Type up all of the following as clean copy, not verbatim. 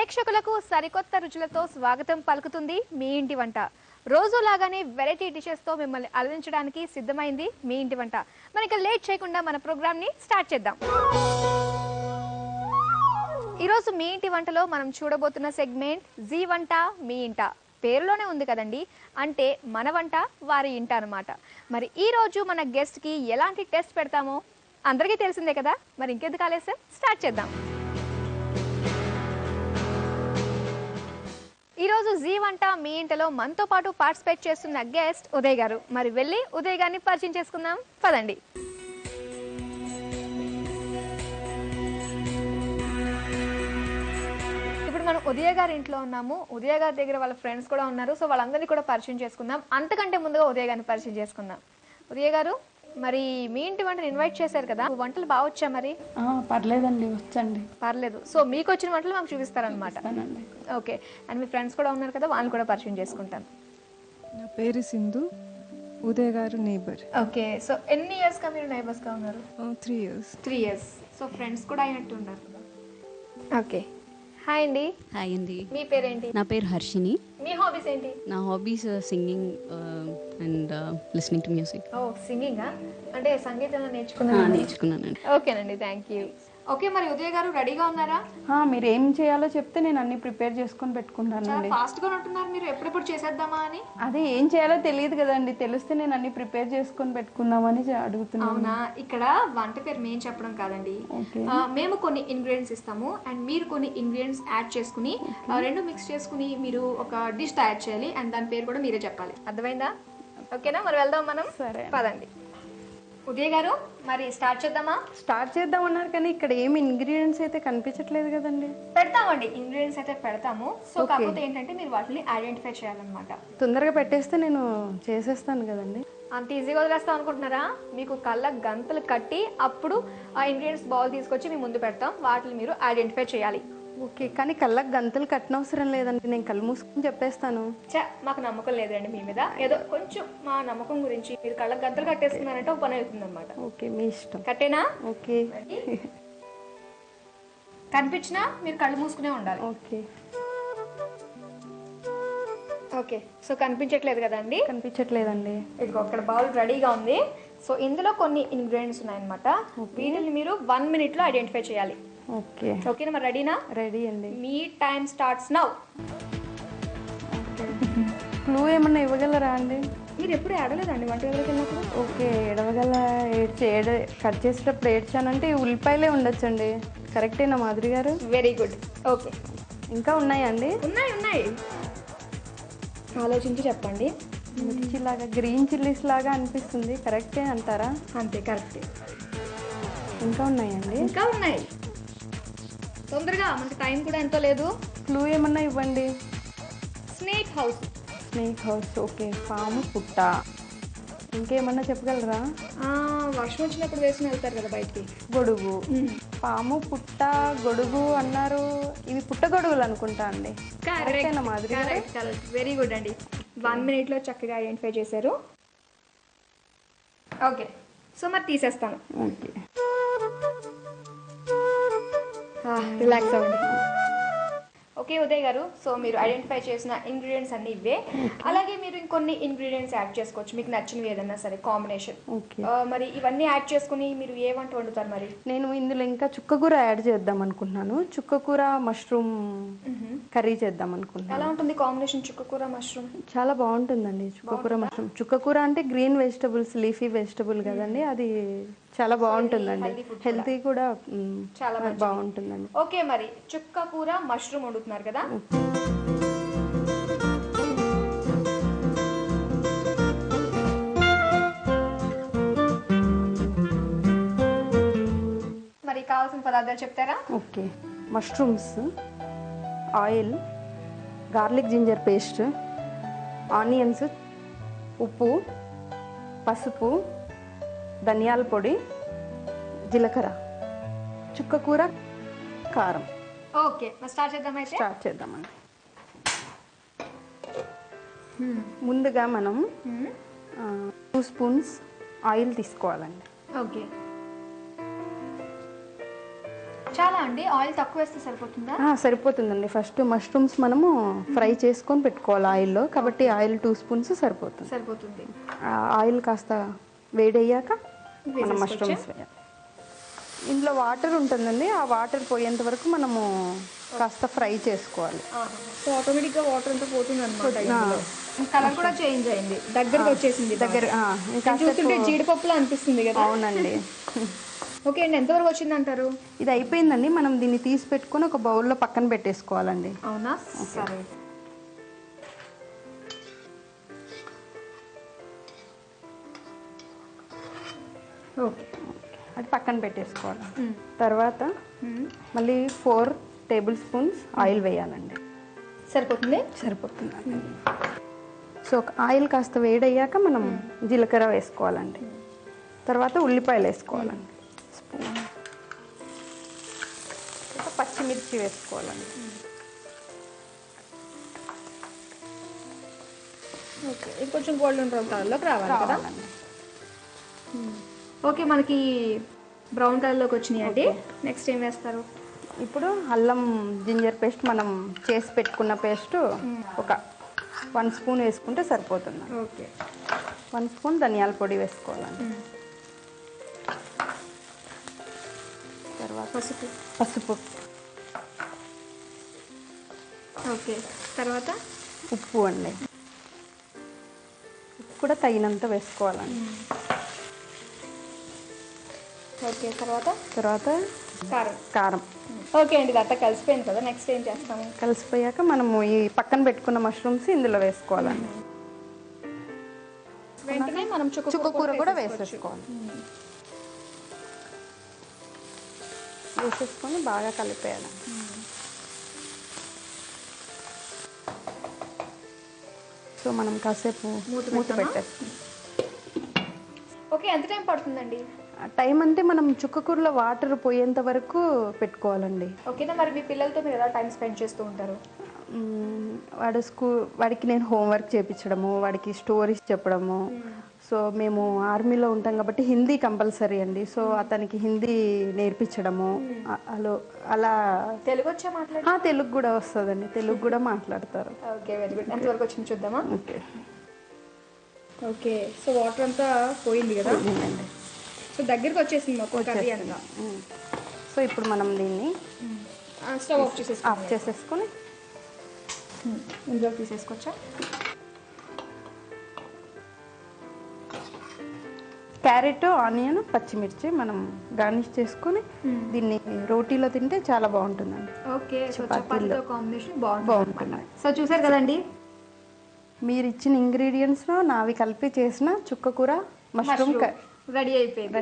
ప్రేక్షకులకు సరికొత్త రుచులతో స్వాగతం పలుకుతుంది మీ ఇంటి వంట. రోజులాగానే వెరైటీ డిషెస్ తో మిమ్మల్ని అలరించడానికి సిద్ధమైంది మీ ఇంటి వంట. మనకి లేట్ చేయకుండా మన ప్రోగ్రామ్ ని స్టార్ట్ చేద్దాం. ఈ రోజు మీ ఇంటి వంటలో మనం చూడబోతున్న సెగ్మెంట్ జీ వంట మీ ఇంట. పేరులోనే ఉంది కదండి, అంటే మన వంట వారి ఇంట అన్నమాట. మరి ఈ రోజు మన గెస్ట్ కి ఎలాంటి టెస్ట్ పెడతామో అందరికీ తెలిసిందే కదా, మరి ఇంకెందుకు ఆలస్యం, స్టార్ట్ చేద్దాం. ఈ రోజు జీ వంట మీ ఇంటలో మనతో పాటు పార్టిసిపేట్ చేస్తున్న గెస్ట్ ఉదయ్ గారు. మరి వెళ్ళి ఉదయ్ గారిని పరిచయం చేసుకుందాం, పదండి. ఇప్పుడు మనం ఉదయ్ గారి ఇంట్లో ఉన్నాము. ఉదయ్ గారి దగ్గర వాళ్ళ ఫ్రెండ్స్ కూడా ఉన్నారు, సో వాళ్ళందరినీ కూడా పరిచయం చేసుకుందాం. అంతకంటే ముందుగా ఉదయ్ గారిని పరిచయం చేసుకుందాం. ఉదయ్ గారు, మరి మీ ఇంటి వంటను ఇన్వైట్ చేశారు కదా, వంటలు బాగా వచ్చా? మరి పర్లేదండి, వచ్చండి. పర్లేదు. సో మీకు వచ్చిన వంటలు మాకు చూపిస్తారనమాట. ఓకే. అండ్ మీ ఫ్రెండ్స్ కూడా ఉన్నారు కదా, వాళ్ళని కూడా పరిచయం చేసుకుంటాను. నా పేరు సింధు, ఉదయ్ గారు నేబర్. ఓకే. సో ఎన్ని ఇయర్స్గా మీరు నైబర్స్గా ఉన్నారు? 3 years. 3 years. సో ఫ్రెండ్స్ కూడా అయినట్టు ఉన్నారు. ఓకే. హాయ్ అండి. హాయ్ అండి. మీ పేరేంటి? నా పేరు హర్షిని. మీ హాబీస్ ఏంటి? నా hobbies singing and listening to music. Oh, సింగింగా? అంటే సంగీతం నేర్చుకున్నానండి. ఓకేనండి, థ్యాంక్ యూ. ఓకే, మరి ఉదయ్ గారు రెడీగా ఉన్నారా? మీరు ఏం చేయాలో చెప్తే నేను అన్ని ప్రిపేర్ చేసుకొని పెట్టుకుంటానండి. ఫాస్ట్ గా ఉంటున్నారు మీరు, ఎప్పుడెప్పుడు చేసేద్దామా అని. అదే ఏం చేయాలో తెలియదు కదండి, తెలిస్తే నేను అన్ని ప్రిపేర్ చేసుకొని పెట్టుకుందామని అడుగుతున్నాను. అవునా? ఇక్కడ వంట పేరు మేము చెప్పడం కాదండి, మేము కొన్ని ఇంగ్రీడియంట్స్ ఇస్తాము అండ్ మీరు కొన్ని ఇంగ్రీడియంట్స్ యాడ్ చేసుకుని రెండు మిక్స్ చేసుకుని మీరు ఒక డిష్ తయారు చేయాలి అండ్ దాని పేరు కూడా మీరే చెప్పాలి. అర్థమైందా? ఓకేనా? మరి వెళ్దాం మనం. సరే, పదండి. ఉదయ్ గారు, మరి స్టార్ట్ చేద్దామా? స్టార్ట్ చేద్దామన్నారు కానీ ఇక్కడ ఏమి ఇంగ్రీడియంట్స్ అయితే కనిపించట్లేదు కదండి. పెడతామండి, ఇంగ్రీడియంట్స్ అయితే పెడతాము. సో కాకపోతే ఏంటంటే మీరు వాటిని ఐడెంటిఫై చేయాలన్నమాట. తొందరగా పెట్టేస్తే నేను చేసేస్తాను కదండి. అంత ఈజీగా వదిలేస్తాం అనుకుంటున్నారా? మీకు కళ్ళ గంతలు కట్టి అప్పుడు ఆ ఇంగ్రీడియంట్స్ బౌల్ తీసుకొచ్చి మీ ముందు పెడతాం, వాటిని మీరు ఐడెంటిఫై చేయాలి. ఓకే, కానీ కళ్ళకు గంతలు కట్టనవసరం లేదండి, నేను కళ్ళు మూసుకుని చెప్పేస్తాను. మాకు నమ్మకం లేదండి మీ మీద, ఏదో కొంచెం మా నమ్మకం గురించి మీరు కళ్ళకు గంతలు కట్టేస్తున్నారంటే ఒక పని అవుతుంది అనమాట. ఓకే, మీ ఇష్టం. కట్టేనా? ఓకే. కనిపించినా మీరు కళ్ళు మూసుకునే ఉండాలి. ఓకే. ఓకే, సో కనిపించట్లేదు కదండి? కనిపించట్లేదండి. ఇదిగో అక్కడ బౌల్ రెడీగా ఉంది. సో ఇందులో కొన్ని ఇంగ్రీడియంట్స్ ఉన్నాయన్నమాట. వీటిని మీరు 1 minute లో ఐడెంటిఫై చేయాలి. ఓకే. ఓకేనా? మరి రెడీనా? రెడీ అండి. మీ టైం స్టార్ట్స్ నౌ. క్లూ ఏమన్నా ఇవ్వగలరా అండి? మీరు ఎప్పుడు ఏడలేదండి వంట గదిలోకి వెళ్ళినప్పుడు? ఓకే, కట్ చేసేటప్పుడు ఏడ్చానంటే ఈ ఉల్లిపాయలే ఉండొచ్చండి. కరెక్టేనా మాధురి గారు? Very good. ఓకే, ఇంకా ఉన్నాయా అండి? ఉన్నాయి. ఆలోచించి చెప్పండి. మిర్చి లాగా, గ్రీన్ చిల్లీస్ లాగా అనిపిస్తుంది. కరెక్టే అంటారా? అంతే, కరెక్టే. ఇంకా ఉన్నాయండి? ఇంకా ఉన్నాయి. తొందరగా, మనకి టైం కూడా ఎంతో లేదు. క్లూ ఏమన్నా ఇవ్వండి. Snake house. Snake house. Okay. పాము పుట్ట. ఇంకేమన్నా చెప్పగలరా? వర్షం వచ్చినప్పుడు వేసుకుని వెళ్తారు కదా బయటికి. గొడుగు. పాము పుట్ట గొడుగు అన్నారు, ఇవి పుట్ట గొడుగులు అనుకుంటా అండి. కరెక్టేనా మాధురి? కరెక్ట్, వెరీ గుడ్ అండి. 1 minute లో చక్కగా ఐడెంటిఫై చేశారు. ఓకే, సో మరి తీసేస్తాను. ఓకే, రిలాక్స్ అవ్వండి. ఓకే ఉదయ్ గారు, సో మీరు ఐడెంటిఫై చేసిన ఇంగ్రీడియంట్స్ అన్ని ఇవే. అలాగే మీరు ఇంకొన్ని ఇంగ్రీడియంట్స్ యాడ్ చేసుకోవచ్చు, మీకు నచ్చినవి ఏదన్నా సరే కాంబినేషన్. మరి ఇవన్నీ యాడ్ చేసుకుని మీరు ఏ వంట వండుతారు? మరి నేను ఇందులో ఇంకా చుక్కకూర యాడ్ చేద్దాం అనుకుంటున్నాను. చుక్కకూర మష్రూమ్ కర్రీ చేద్దాం అనుకుంటున్నాను. ఎలా ఉంటుంది కాంబినేషన్ చుక్కకూర మష్రూమ్? చాలా బాగుంటుందండి చుక్కకూర మష్రూమ్. చుక్కకూర అంటే గ్రీన్ వెజిటబుల్స్, లీఫీ వెజిటబుల్ కదండి, అది చాలా బాగుంటుందండి. హెల్తీ కూడా చాలా బాగుంటుందండి. ఓకే, మరి చుక్కకూర మష్రూమ్ వండుతున్నారు కదా. మరి కావాల్సిన పదార్థాలు చెప్తారా? Okay. Mushrooms, oil, garlic ginger paste, onions, ఉప్పు, పసుపు, ధనియాల పొడి, జీలకర్ర, చుక్కకూర, కారం. ఓకే, స్టార్ట్ చేద్దాం. అయితే స్టార్ట్ చేద్దామండి. ముందుగా మనం 2 spoons ఆయిల్ తీసుకోవాలండి. ఓకే. చాలా అండి, ఆయిల్ తక్కువ వేస్తే సరిపోతుందా? సరిపోతుందండి. ఫస్ట్ మష్రూమ్స్ మనము ఫ్రై చేసుకొని పెట్టుకోవాలి ఆయిల్లో, కాబట్టి ఆయిల్ 2 స్పూన్స్ సరిపోతుంది. ఆయిల్ కాస్త వేడయ్యాక మనం మష్రూమ్స్ వేయాలి. ఇందులో వాటర్ ఉంటుందండి, ఆ వాటర్ పోయేంత వరకు మనము కాస్త ఫ్రై చేసుకోవాలి. సో ఆటోమేటిక్గా వాటర్ అంతా పోతుంది అనమాట. కలర్ కూడా చేంజ్ అయింది, దగ్గరకు వచ్చేసింది. చూస్తుంటే జీడిపప్పులా అనిపిస్తుంది కదా. అవునండి. ఓకే అండి, ఎంతవరకు వచ్చింది అంటారు? ఇది అయిపోయిందండి. మనం దీన్ని తీసి పెట్టుకొని ఒక బౌల్లో పక్కన పెట్టేసుకోవాలండి. అవునా, సరే. ఓకే, అది పక్కన పెట్టేసుకోవాలి. తర్వాత మళ్ళీ 4 టేబుల్ స్పూన్స్ ఆయిల్ వేయాలండి. సరిపోతుందండి. సో ఆయిల్ కాస్త వేడయ్యాక మనం జీలకర్ర వేసుకోవాలండి. తర్వాత ఉల్లిపాయలు వేసుకోవాలండి స్పూన్. పచ్చిమిర్చి వేసుకోవాలండి. ఓకే, ఇది కొంచెం గోల్డెన్ బ్రౌన్ కలర్లోకి రావాలండి. ఓకే, మనకి బ్రౌన్ కలర్లోకి వచ్చినాయి అండి. నెక్స్ట్ ఏం వేస్తారు? ఇప్పుడు అల్లం జింజర్ పేస్ట్ మనం చేసి పెట్టుకున్న పేస్ట్ ఒక 1 స్పూన్ వేసుకుంటే సరిపోతుంది. ఓకే, 1 స్పూన్ ధనియాల పొడి వేసుకోవాలండి. తర్వాత పసుపు. ఓకే, తర్వాత ఉప్పు అండి. ఉప్పు కూడా తగినంత వేసుకోవాలండి. ఓకే, తర్వాత కారం. ఓకే అండి, ఇదంతా కలిసిపోయింది కదా. నెక్స్ట్ ఏం చేస్తాము? కలిసిపోయాక మనము ఈ పక్కన పెట్టుకున్న మష్రూమ్స్ ఇందులో వేసుకోవాలండి. వెంటనే మనం చుక్కకూర కూడా వేసేసుకోవాలి. వేసేసుకొని బాగా కలిపేయాలి. సో మనం కాసేపు మూత పెట్టేస్తాం. ఓకే, ఎంత టైం పడుతుందండి? టైం అంటే మనం చుక్కకూరలో వాటర్ పోయేంత వరకు పెట్టుకోవాలండి. ఓకేనా, మరి మీ పిల్లలతో మీరు ఎలా టైం స్పెండ్ చేస్తూ ఉంటారు? వాడికి నేను హోంవర్క్ చేయించడము, వాడికి స్టోరీస్ చెప్పడము. సో మేము ఆర్మీలో ఉంటాం కాబట్టి హిందీ కంపల్సరీ అండి. సో అతనికి హిందీ నేర్పించడము. అలా తెలుగు వచ్చా మాట్లాడ? తెలుగు కూడా వస్తుందండి, తెలుగు కూడా మాట్లాడతారు. Okay, very good. ఎంతవరకు వచ్చింది చూద్దామా? ఓకే. ఓకే, సో వాటర్ అంతా పోయింది కదా. సో దగ్గరికి వచ్చేసింది మాకు కర్రీ అంతా. సో ఇప్పుడు మనం దీన్ని స్టవ్ ఆఫ్ చేసేసుకొని ఇందులో తీసేసుకోవచ్చా? క్యారెట్, ఆనియన్, పచ్చిమిర్చి మనం గార్నిష్ చేసుకొని దీన్ని రోటీలో తింటే చాలా బాగుంటుందండి. ఓకే, సో చపాతీతో కాంబినేషన్ బాగుంటుంది. సో చూసారు కదండి, మీరు ఇచ్చిన ఇంగ్రీడియంట్స్లో నావి కలిపి చేసిన చుక్కకూర మష్రూమ్ రెడీ అయిపోయింది.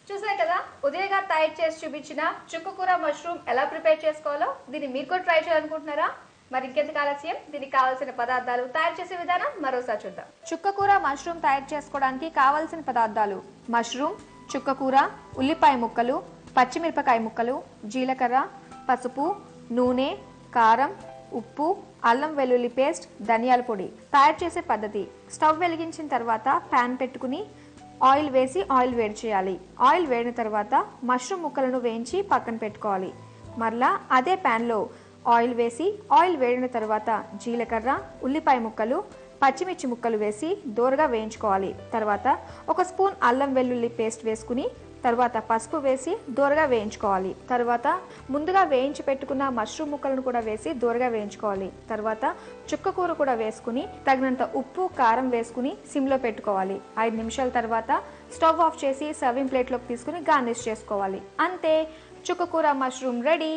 చూసారు కదా, ఉదయ్ గారు తయారు చేసి చూపించిన చుక్కకూర మష్రూమ్ ఎలా ప్రిపేర్ చేసుకోవాలో. దీన్ని మీరు కూడా ట్రై చేయాలనుకుంటున్నారా? మరి ఇంకెందుకు ఆలస్యం, దీనికి కావాల్సిన పదార్థాలు, తయారు చేసే విధానం మరోసారి చూద్దాం. చుక్కకూర మష్రూమ్ తయారు చేసుకోవడానికి కావాల్సిన పదార్థాలు: మష్రూమ్, చుక్కకూర, ఉల్లిపాయ ముక్కలు, పచ్చిమిరపకాయ ముక్కలు, జీలకర్ర, పసుపు, నూనె, కారం, ఉప్పు, అల్లం వెల్లుల్లి పేస్ట్, ధనియాల పొడి. తయారు చేసే పద్ధతి: స్టవ్ వెలిగించిన తర్వాత ప్యాన్ పెట్టుకుని ఆయిల్ వేసి ఆయిల్ వేడి చేయాలి. ఆయిల్ వేడిన తర్వాత మష్రూమ్ ముక్కలను వేయించి పక్కన పెట్టుకోవాలి. మరలా అదే ప్యాన్లో ఆయిల్ వేసి ఆయిల్ వేడిన తర్వాత జీలకర్ర, ఉల్లిపాయ ముక్కలు, పచ్చిమిర్చి ముక్కలు వేసి దోరగా వేయించుకోవాలి. తర్వాత 1 స్పూన్ అల్లం వెల్లుల్లి పేస్ట్ వేసుకుని తర్వాత పసుపు వేసి దోరగా వేయించుకోవాలి. తర్వాత ముందుగా వేయించి పెట్టుకున్న మష్రూమ్ ముక్కలను కూడా వేసి దోరగా వేయించుకోవాలి. తర్వాత చుక్కకూర కూడా వేసుకుని తగినంత ఉప్పు, కారం వేసుకుని సిమ్లో పెట్టుకోవాలి. 5 నిమిషాల తర్వాత స్టవ్ ఆఫ్ చేసి సర్వింగ్ ప్లేట్లోకి తీసుకుని గార్నిష్ చేసుకోవాలి. అంతే, చుక్కకూర మష్రూమ్ రెడీ.